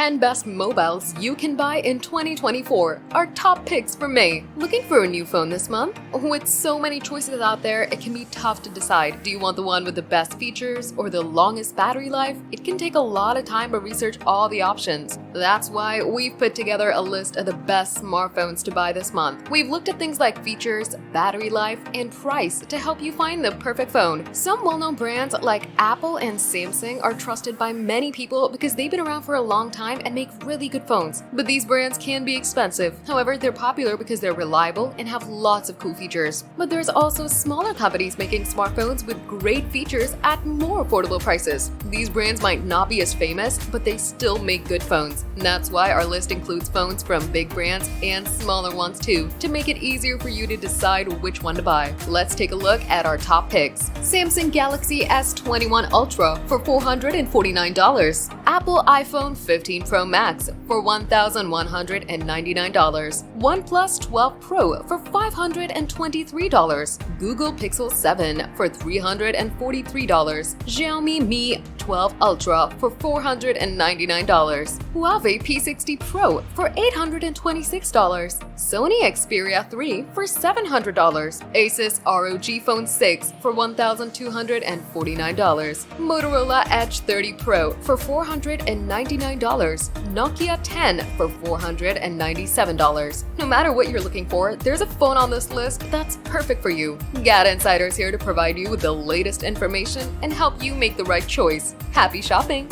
10 best mobiles you can buy in 2024, our top picks for May. Looking for a new phone this month? With so many choices out there, it can be tough to decide. Do you want the one with the best features or the longest battery life? It can take a lot of time to research all the options. That's why we've put together a list of the best smartphones to buy this month. We've looked at things like features, battery life, and price to help you find the perfect phone. Some well-known brands like Apple and Samsung are trusted by many people because they've been around for a long time and make really good phones. But these brands can be expensive. However, they're popular because they're reliable and have lots of cool features. But there's also smaller companies making smartphones with great features at more affordable prices. These brands might not be as famous, but they still make good phones. And that's why our list includes phones from big brands and smaller ones too, to make it easier for you to decide which one to buy. Let's take a look at our top picks. Samsung Galaxy S21 Ultra for $449. Apple iPhone 15 Pro Max for $1,199. OnePlus 12 Pro for $523. Google Pixel 7 for $343. Xiaomi Mi 12 Ultra for $499. Huawei P60 Pro for $826. Sony Xperia 3 for $700. Asus ROG Phone 6 for $1,249. Motorola Edge 30 Pro for $499. Nokia 10 for $497. No matter what you're looking for, there's a phone on this list that's perfect for you. GAD Insider's here to provide you with the latest information and help you make the right choice. Happy shopping!